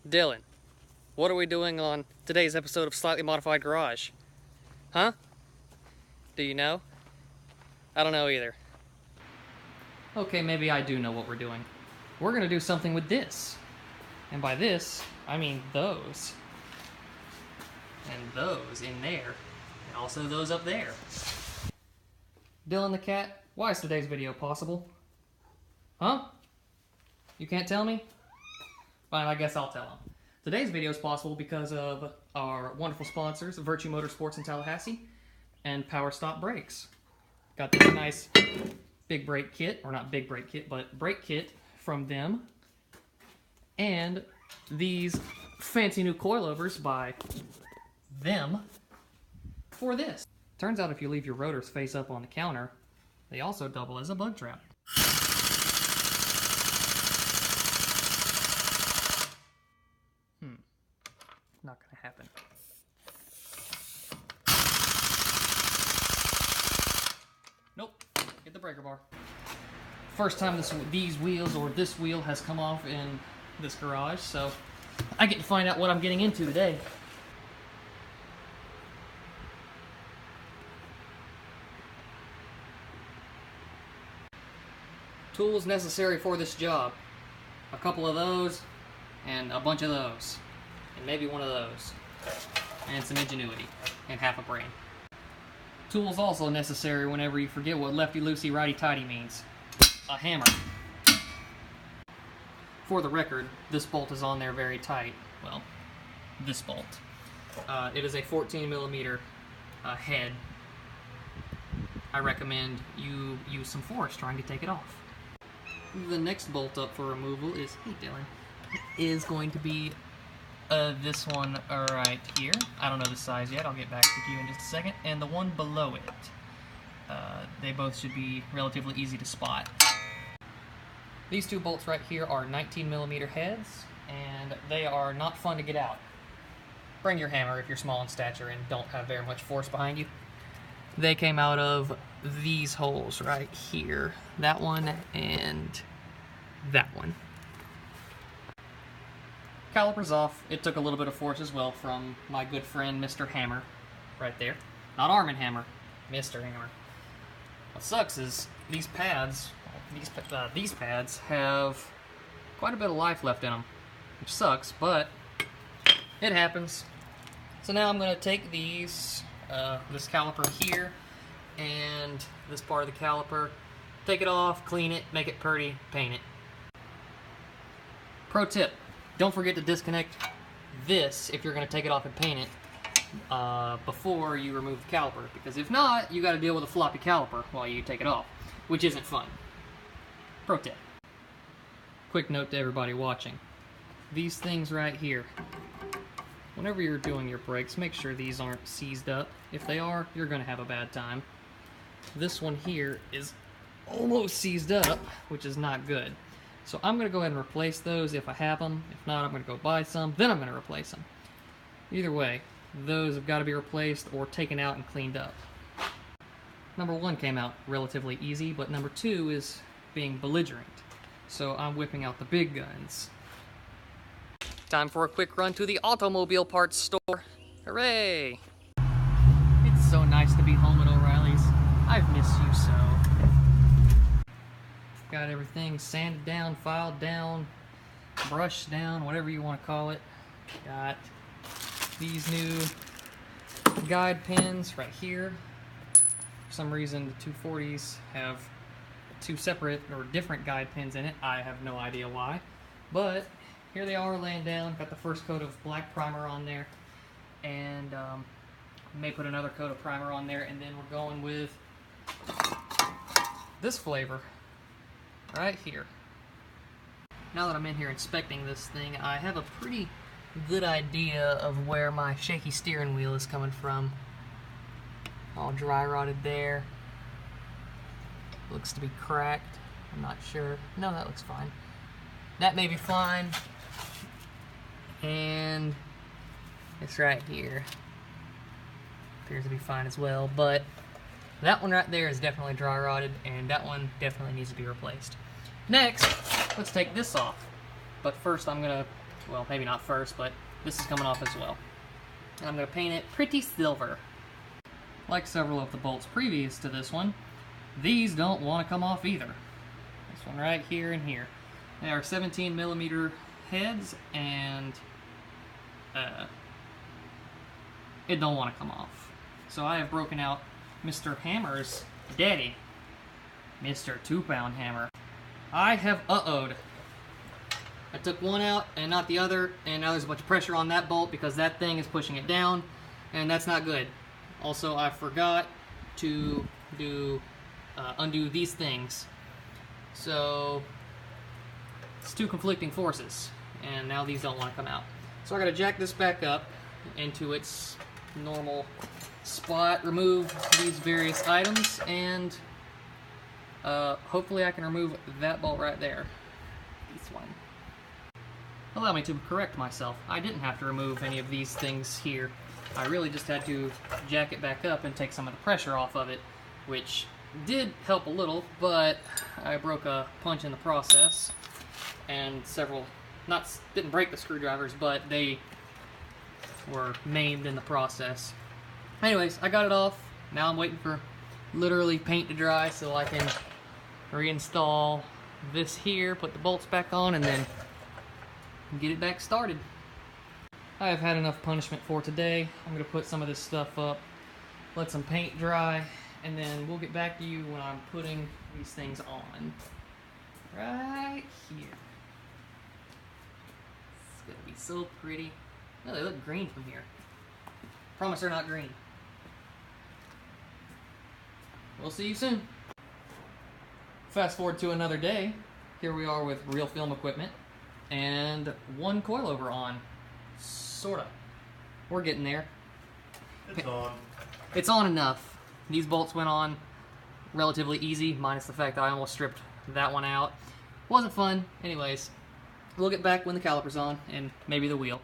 Dylan, what are we doing on today's episode of Slightly Modified Garage? Huh? Do you know? I don't know either. Okay, maybe I do know what we're doing. We're gonna do something with this. And by this, I mean those. And those in there. And also those up there. Dylan the cat, why is today's video possible? Huh? You can't tell me? Fine, I guess I'll tell them. Today's video is possible because of our wonderful sponsors, Virtue Motorsports in Tallahassee and PowerStop Brakes. Got this nice big brake kit, or not big brake kit, but brake kit from them. And these fancy new coilovers by them for this. Turns out if you leave your rotors face up on the counter, they also double as a bug trap. Not gonna happen. Nope. Get the breaker bar. First time these wheels or this wheel has come off in this garage, so I get to find out what I'm getting into today. Tools necessary for this job. A couple of those and a bunch of those. And maybe one of those. And some ingenuity. And half a brain. Tools also necessary whenever you forget what lefty-loosey, righty-tighty means. A hammer. For the record, this bolt is on there very tight. Well, this bolt. It is a 14mm head. I recommend you use some force trying to take it off. The next bolt up for removal is, hey Dylan, is going to be this one right here. I don't know the size yet. I'll get back to you in just a second. And the one below it. They both should be relatively easy to spot. These two bolts right here are 19mm heads, and they are not fun to get out. Bring your hammer if you're small in stature and don't have very much force behind you. They came out of these holes right here. That one and that one. Caliper's off. It took a little bit of force as well from my good friend Mr. Hammer, right there. Not Arm & Hammer, Mr. Hammer. What sucks is these pads, these pads have quite a bit of life left in them, which sucks, but it happens. So now I'm going to take these, this caliper here, and this part of the caliper, take it off, clean it, make it pretty, paint it. Pro tip. Don't forget to disconnect this if you're going to take it off and paint it before you remove the caliper, because if not, you got to deal with a floppy caliper while you take it off, which isn't fun. Pro tip. Quick note to everybody watching. These things right here, whenever you're doing your brakes, make sure these aren't seized up. If they are, you're going to have a bad time. This one here is almost seized up, which is not good. So I'm going to go ahead and replace those if I have them. If not, I'm going to go buy some, then I'm going to replace them. Either way, those have got to be replaced or taken out and cleaned up. Number one came out relatively easy, but number two is being belligerent. So I'm whipping out the big guns. Time for a quick run to the automobile parts store. Hooray! It's so nice to be home at O'Reilly's. I've missed you so. Got everything sanded down, filed down, brushed down, whatever you want to call it. Got these new guide pins right here. For some reason, the 240s have two separate or different guide pins in it. I have no idea why. But here they are laying down. Got the first coat of black primer on there. And may put another coat of primer on there. And then we're going with this flavor. Right here. Now that I'm in here inspecting this thing, I have a pretty good idea of where my shaky steering wheel is coming from. All dry rotted there. Looks to be cracked. I'm not sure. No, that looks fine. That may be fine. And it's right here. Appears to be fine as well, but that one right there is definitely dry rotted, and that one definitely needs to be replaced. Next, let's take this off. But first I'm going to Well, maybe not first, but this is coming off as well. And I'm going to paint it pretty silver. Like several of the bolts previous to this one, these don't want to come off either. This one right here and here. They are 17mm heads, and it don't want to come off. So I have broken out Mr. Hammer's daddy, Mr. 2-pound hammer. I have uh-oh'd. I took one out and not the other, and now there's a bunch of pressure on that bolt because that thing is pushing it down, and that's not good. Also, I forgot to undo these things. So it's two conflicting forces, and now these don't want to come out. So I gotta jack this back up into its normal spot, remove these various items, and hopefully I can remove that bolt right there. This one. Allow me to correct myself. I didn't have to remove any of these things here. I really just had to jack it back up and take some of the pressure off of it, which did help a little, but I broke a punch in the process, and didn't break the screwdrivers, but they were maimed in the process. Anyways, I got it off. Now I'm waiting for literally paint to dry so I can reinstall this here, put the bolts back on, and then get it back started. I have had enough punishment for today. I'm going to put some of this stuff up, let some paint dry, and then we'll get back to you when I'm putting these things on. Right here. It's going to be so pretty. No, they look green from here. Promise they're not green. We'll see you soon. Fast forward to another day. Here we are with real film equipment and one coilover on. Sorta. We're getting there. It's on. It's on enough. These bolts went on relatively easy, minus the fact that I almost stripped that one out. Wasn't fun. Anyways, we'll get back when the caliper's on and maybe the wheel.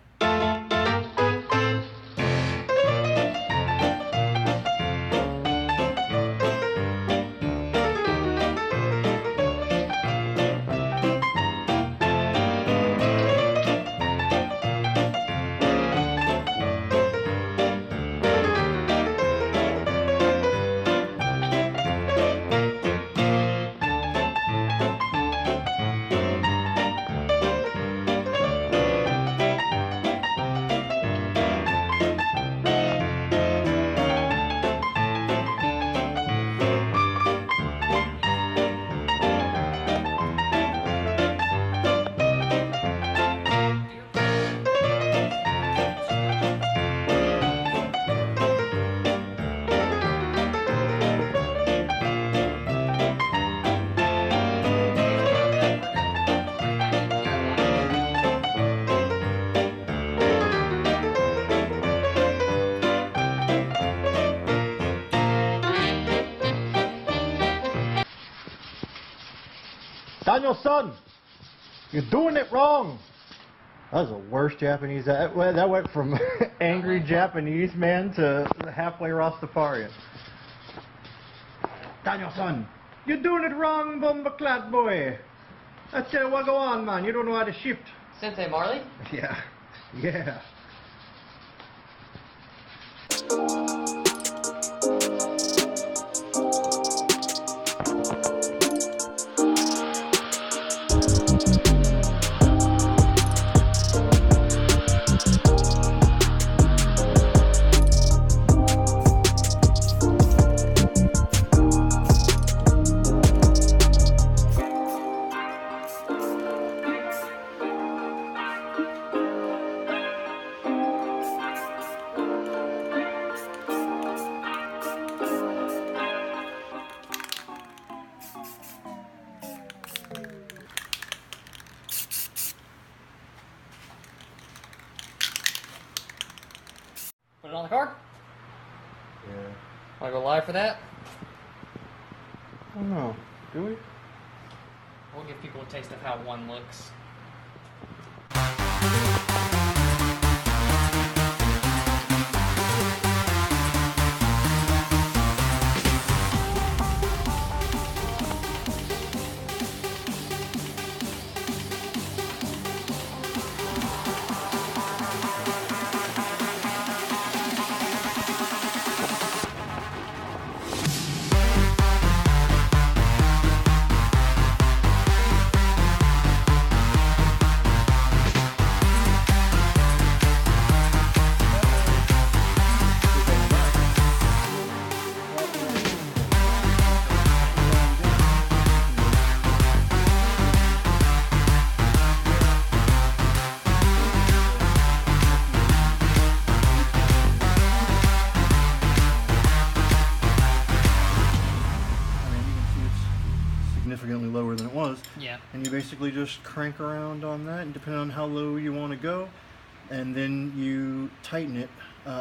Daniel-san, you're doing it wrong. That was the worst Japanese. That went from angry Japanese man to halfway Rastafarian. Daniel-san, you're doing it wrong, bomba-clad boy. That's what go on, man. You don't know how to shift. Sensei Marley? Yeah. Yeah. Put it on the car? Yeah. Want to go live for that? I don't know. Do we? We'll give people a taste of how one looks. Yeah. And you basically just crank around on that, and depending on how low you want to go, and then you tighten it.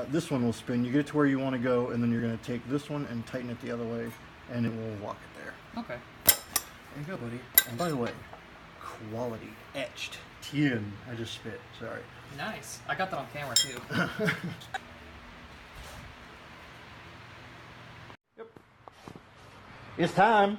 This one will spin. You get it to where you want to go, and then you're going to take this one and tighten it the other way, and it will lock it there. Okay. There you go, buddy. And by the way, quality etched Tein. I just spit. Sorry. Nice. I got that on camera too. Yep. It's time.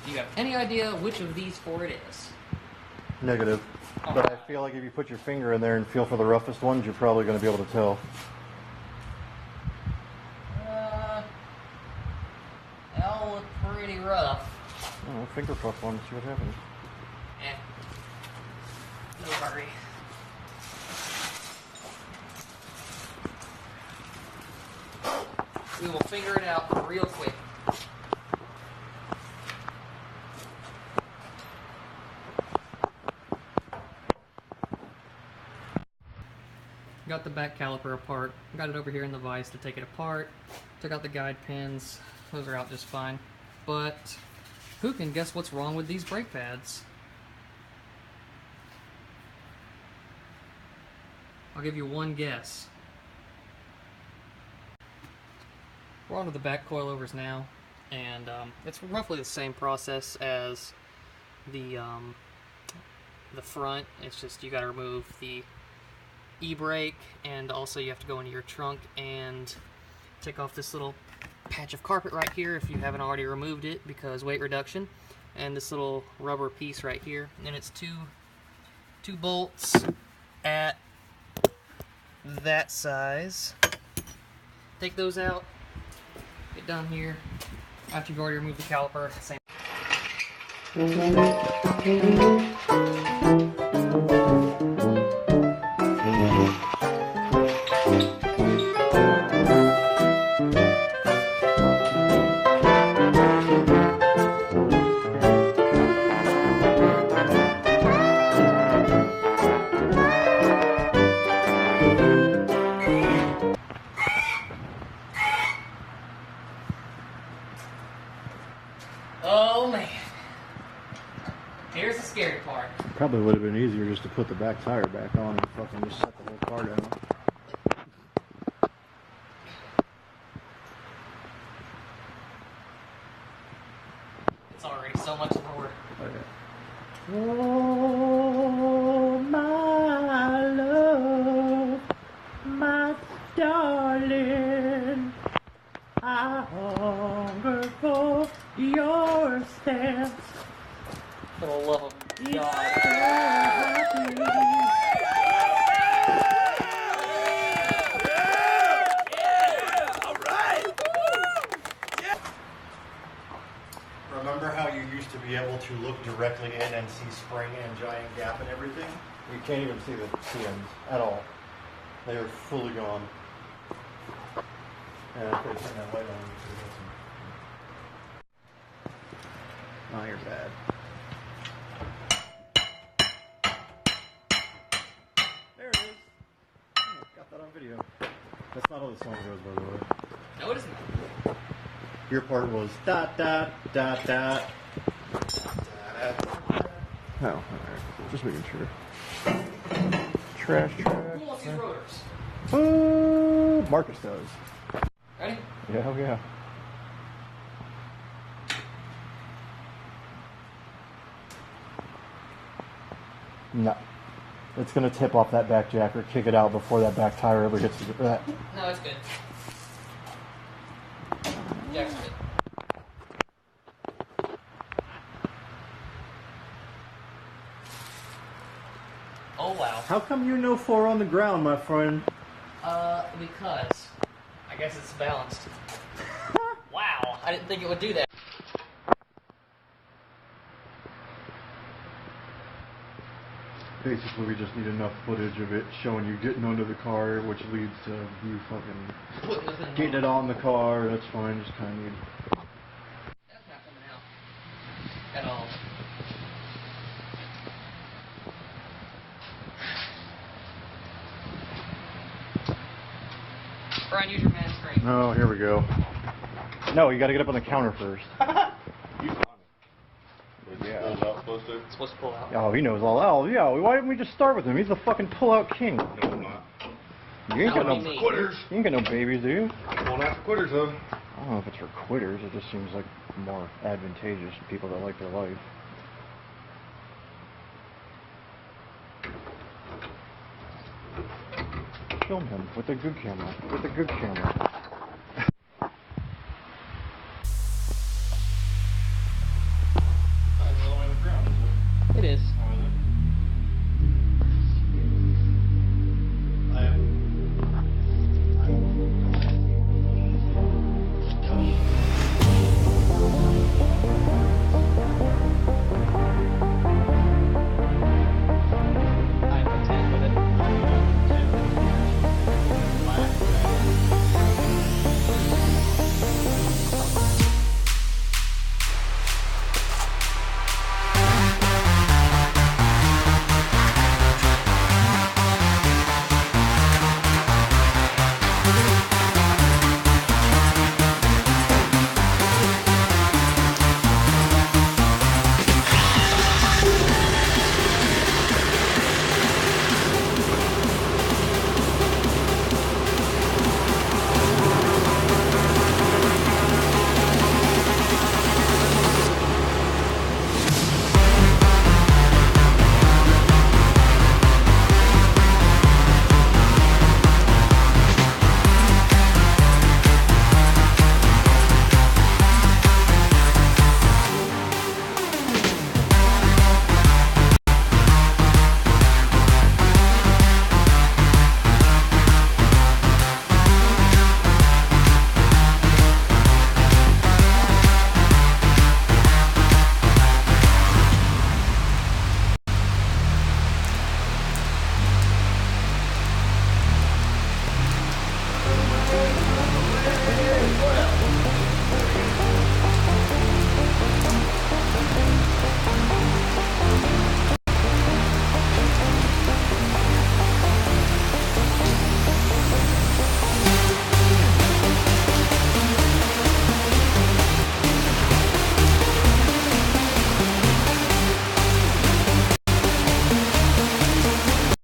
Do you have any idea which of these four it is? Negative. But I feel like if you put your finger in there and feel for the roughest ones, you're probably going to be able to tell. They all look pretty rough. Oh, finger puff one, see what happens. Eh. No hurry. We will figure it out real quick. Got the back caliper apart. Got it over here in the vise to take it apart. Took out the guide pins. Those are out just fine. But who can guess what's wrong with these brake pads? I'll give you one guess. We're on to the back coilovers now, and it's roughly the same process as the front. It's just you got to remove the e-brake, and also you have to go into your trunk and take off this little patch of carpet right here if you haven't already removed it, because weight reduction, and this little rubber piece right here, and it's two bolts at that size. Take those out, get down here after you've already removed the caliper. Same. Oh man, here's the scary part. Probably would have been easier just to put the back tire back on and fucking just set the whole car down. It's already so much lower. Okay. Oh, my love, my darling, I hunger for your stance. For the love of God. Remember how you used to be able to look directly in and see spring and giant gap and everything? You can't even see the ends at all. They are fully gone. And I could turn that light on. Oh, you're bad. There it is. Oh, got that on video. That's not how the song goes, by the way. No, it isn't. Your part was dot dot dot dot. Oh, alright. Just making sure. Trash. Who wants these rotors? Oh, Marcus does. Ready? Yeah, oh yeah. No. It's going to tip off that back jack or kick it out before that back tire ever hits the... No, it's good. Jack's good. Oh wow. How come you know 4 on the ground, my friend? Because I guess it's balanced. Wow, I didn't think it would do that. Basically, we just need enough footage of it showing you getting under the car, which leads to you fucking getting it on the car. That's fine, just kind of need... That's not coming out at all. Brian, use your man screen. Oh, here we go. No, you got to get up on the counter first. Yeah. It's supposed to pull out. Oh, he knows all. Oh, yeah. Why didn't we just start with him? He's the fucking pull-out king. No, I'm not. You ain't got no quitters. You ain't got no babies, do you? Well, not for quitters, though. I don't know if it's for quitters. It just seems like more advantageous to people that like their life. Film him with a good camera. With a good camera.